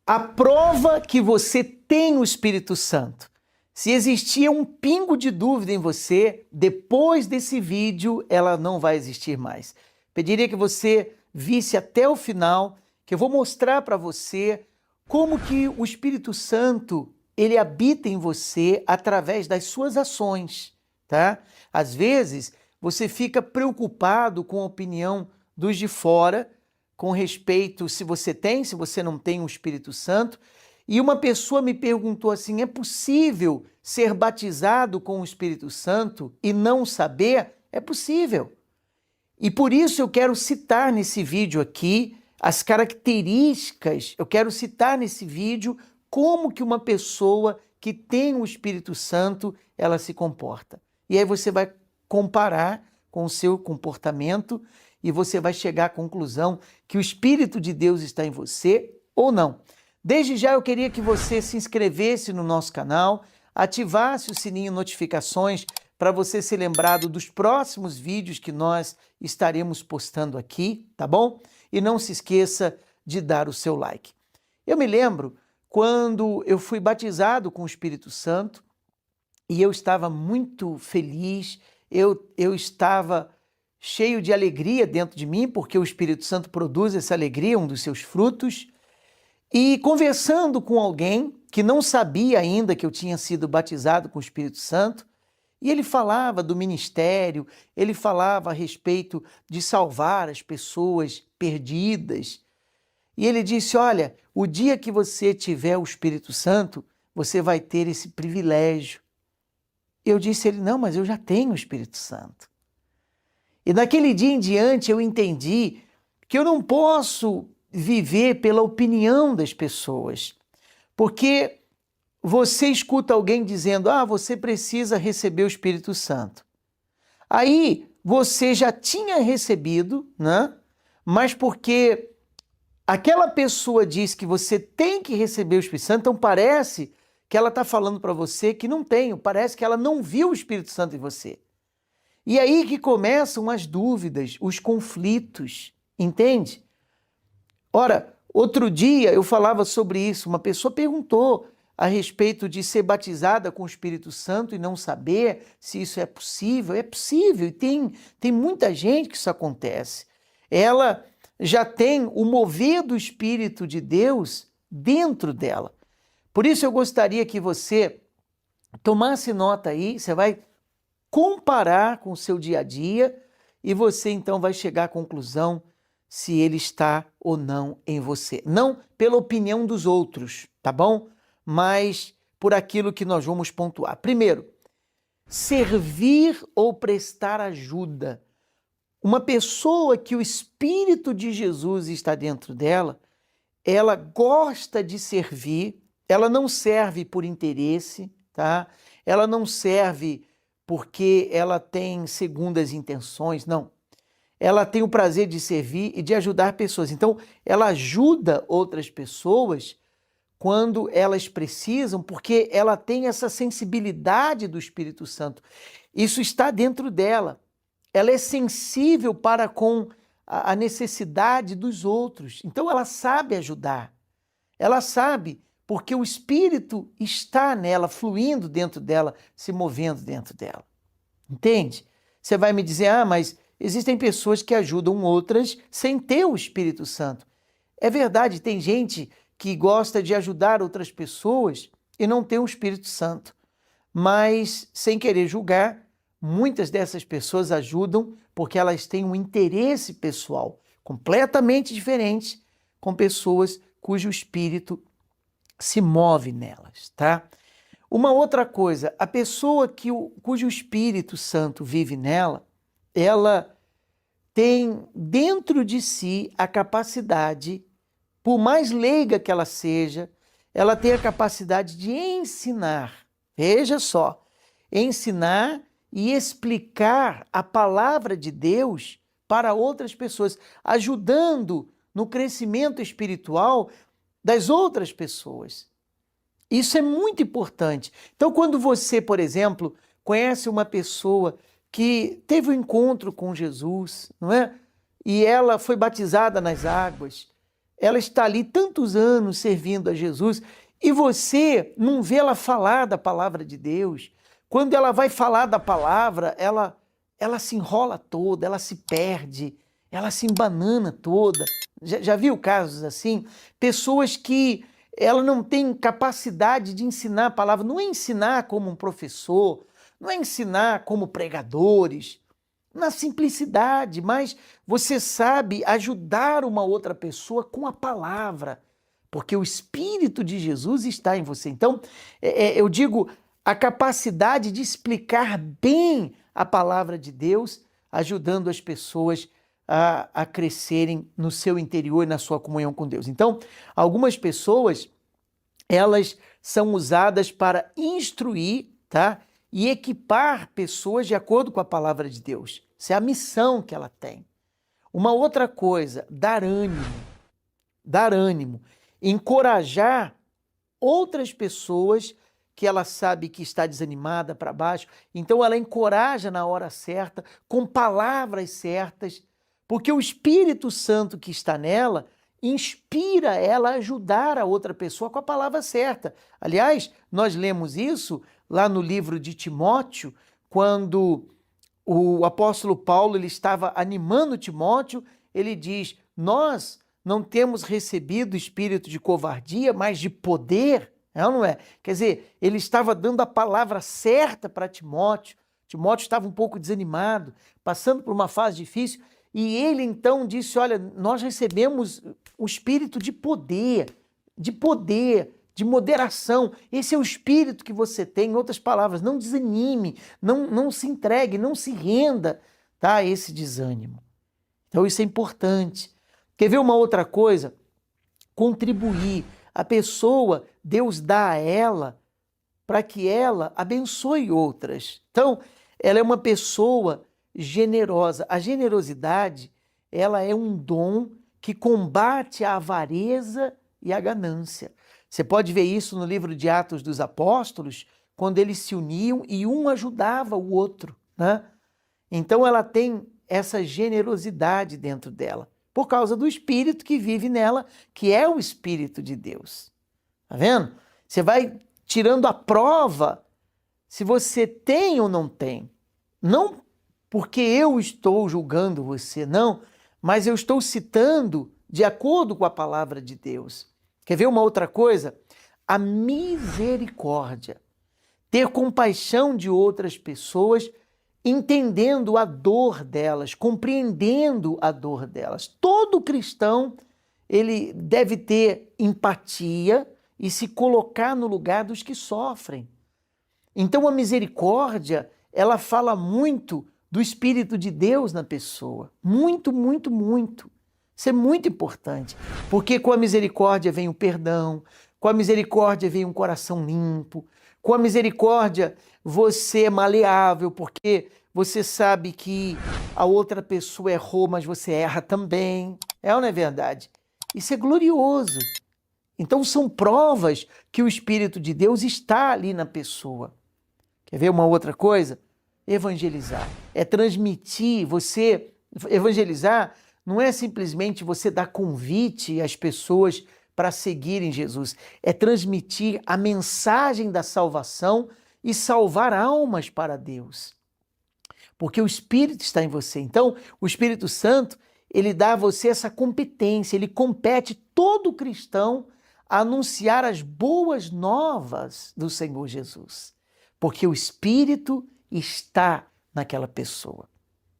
A prova que você tem o Espírito Santo. Se existia um pingo de dúvida em você, depois desse vídeo ela não vai existir mais. Pediria que você visse até o final, que eu vou mostrar para você como que o Espírito Santo, ele habita em você através das suas ações, tá? Às vezes, você fica preocupado com a opinião dos de fora, com respeito se você não tem o Espírito Santo. E uma pessoa me perguntou assim, é possível ser batizado com o Espírito Santo e não saber? É possível. E por isso eu quero citar nesse vídeo aqui as características, eu quero citar nesse vídeo como que uma pessoa que tem o Espírito Santo, ela se comporta. E aí você vai comparar com o seu comportamento e você vai chegar à conclusão que o Espírito de Deus está em você ou não. Desde já eu queria que você se inscrevesse no nosso canal, ativasse o sininho de notificações para você ser lembrado dos próximos vídeos que nós estaremos postando aqui, tá bom? E não se esqueça de dar o seu like. Eu me lembro quando eu fui batizado com o Espírito Santo e eu estava muito feliz, eu estava cheio de alegria dentro de mim, porque o Espírito Santo produz essa alegria, um dos seus frutos. E conversando com alguém que não sabia ainda que eu tinha sido batizado com o Espírito Santo, e ele falava do ministério, ele falava a respeito de salvar as pessoas perdidas. E ele disse, olha, o dia que você tiver o Espírito Santo, você vai ter esse privilégio. Eu disse a ele, não, mas eu já tenho o Espírito Santo. E naquele dia em diante eu entendi que eu não posso viver pela opinião das pessoas, porque você escuta alguém dizendo, você precisa receber o Espírito Santo. Aí você já tinha recebido, né? Mas porque aquela pessoa diz que você tem que receber o Espírito Santo, então parece que ela está falando para você que não tem, parece que ela não viu o Espírito Santo em você. E aí que começam as dúvidas, os conflitos, entende? Ora, outro dia eu falava sobre isso, uma pessoa perguntou a respeito de ser batizada com o Espírito Santo e não saber se isso é possível. É possível, e tem muita gente que isso acontece. Ela já tem o mover do Espírito de Deus dentro dela. Por isso eu gostaria que você tomasse nota aí, você vai comparar com o seu dia a dia e você então vai chegar à conclusão se ele está ou não em você. Não pela opinião dos outros, tá bom? Mas por aquilo que nós vamos pontuar. Primeiro, servir ou prestar ajuda. Uma pessoa que o Espírito de Jesus está dentro dela, ela gosta de servir, ela não serve por interesse, tá? Ela não serve porque ela tem segundas intenções, não. Ela tem o prazer de servir e de ajudar pessoas. Então, ela ajuda outras pessoas quando elas precisam, porque ela tem essa sensibilidade do Espírito Santo. Isso está dentro dela. Ela é sensível para com a necessidade dos outros. Então, ela sabe ajudar. Ela sabe porque o Espírito está nela, fluindo dentro dela, se movendo dentro dela. Entende? Você vai me dizer, mas existem pessoas que ajudam outras sem ter o Espírito Santo. É verdade, tem gente que gosta de ajudar outras pessoas e não tem o Espírito Santo. Mas, sem querer julgar, muitas dessas pessoas ajudam porque elas têm um interesse pessoal completamente diferente com pessoas cujo Espírito se move nelas, tá? Uma outra coisa, a pessoa cujo Espírito Santo vive nela, ela tem dentro de si a capacidade, por mais leiga que ela seja, ela tem a capacidade de ensinar. Veja só, ensinar e explicar a palavra de Deus para outras pessoas, ajudando no crescimento espiritual das outras pessoas. Isso é muito importante. Então, quando você, por exemplo, conhece uma pessoa que teve um encontro com Jesus, não é? E ela foi batizada nas águas, ela está ali tantos anos servindo a Jesus e você não vê ela falar da palavra de Deus. Quando ela vai falar da palavra, ela se enrola toda, ela se perde, ela se embanana toda. Já viu casos assim? Pessoas que ela não tem capacidade de ensinar a palavra, não é ensinar como um professor, não é ensinar como pregadores, na simplicidade, mas você sabe ajudar uma outra pessoa com a palavra, porque o Espírito de Jesus está em você. Então, eu digo, a capacidade de explicar bem a palavra de Deus, ajudando as pessoas a crescerem no seu interior e na sua comunhão com Deus. Então, algumas pessoas, elas são usadas para instruir, tá? E equipar pessoas de acordo com a palavra de Deus. Essa é a missão que ela tem. Uma outra coisa, dar ânimo, encorajar outras pessoas que ela sabe que está desanimada para baixo. Então ela encoraja na hora certa, com palavras certas, porque o Espírito Santo que está nela inspira ela a ajudar a outra pessoa com a palavra certa. Aliás, nós lemos isso lá no livro de Timóteo, quando o apóstolo Paulo ele estava animando Timóteo, ele diz: nós não temos recebido o espírito de covardia, mas de poder, é ou não é? Quer dizer, ele estava dando a palavra certa para Timóteo. Timóteo estava um pouco desanimado, passando por uma fase difícil, e ele então disse: olha, nós recebemos o espírito de poder, de moderação. Esse é o espírito que você tem. Em outras palavras, não desanime, não se entregue, não se renda, tá, a esse desânimo. Então isso é importante. Quer ver uma outra coisa? Contribuir. A pessoa, Deus dá a ela para que ela abençoe outras. Então, ela é uma pessoa generosa. A generosidade, ela é um dom que combate a avareza e a ganância. Você pode ver isso no livro de Atos dos Apóstolos, quando eles se uniam e um ajudava o outro, né? Então ela tem essa generosidade dentro dela, por causa do Espírito que vive nela, que é o Espírito de Deus. Tá vendo? Você vai tirando a prova se você tem ou não tem. Não porque eu estou julgando você, não, mas eu estou citando de acordo com a palavra de Deus. Quer ver uma outra coisa? A misericórdia. Ter compaixão de outras pessoas, entendendo a dor delas, compreendendo a dor delas. Todo cristão, ele deve ter empatia e se colocar no lugar dos que sofrem. Então a misericórdia, ela fala muito do Espírito de Deus na pessoa. Muito, muito, muito. Isso é muito importante, porque com a misericórdia vem o perdão, com a misericórdia vem um coração limpo, com a misericórdia você é maleável, porque você sabe que a outra pessoa errou, mas você erra também. É ou não é verdade? Isso é glorioso. Então são provas que o Espírito de Deus está ali na pessoa. Quer ver uma outra coisa? Evangelizar. É transmitir, você evangelizar não é simplesmente você dar convite às pessoas para seguirem Jesus, é transmitir a mensagem da salvação e salvar almas para Deus. Porque o Espírito está em você. Então, o Espírito Santo, ele dá a você essa competência, ele compete todo cristão a anunciar as boas novas do Senhor Jesus. Porque o Espírito está naquela pessoa.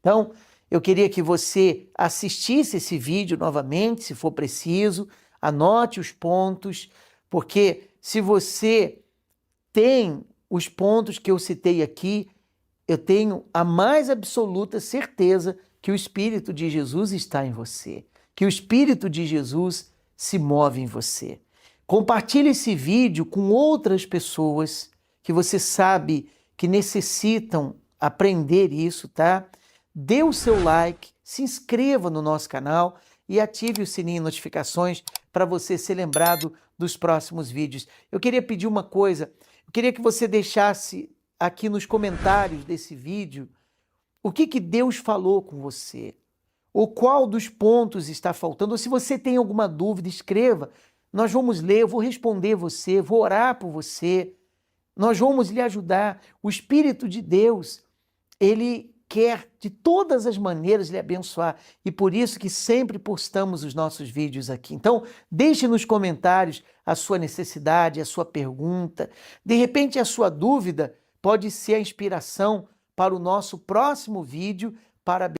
Então, eu queria que você assistisse esse vídeo novamente, se for preciso, anote os pontos, porque se você tem os pontos que eu citei aqui, eu tenho a mais absoluta certeza que o Espírito de Jesus está em você, que o Espírito de Jesus se move em você. Compartilhe esse vídeo com outras pessoas que você sabe que necessitam aprender isso, tá? Dê o seu like, se inscreva no nosso canal e ative o sininho de notificações para você ser lembrado dos próximos vídeos. Eu queria pedir uma coisa, eu queria que você deixasse aqui nos comentários desse vídeo o que Deus falou com você, ou qual dos pontos está faltando, ou se você tem alguma dúvida, escreva. Nós vamos ler, eu vou responder você, vou orar por você, nós vamos lhe ajudar. O Espírito de Deus, ele quer de todas as maneiras lhe abençoar e por isso que sempre postamos os nossos vídeos aqui. Então, deixe nos comentários a sua necessidade, a sua pergunta. De repente, a sua dúvida pode ser a inspiração para o nosso próximo vídeo para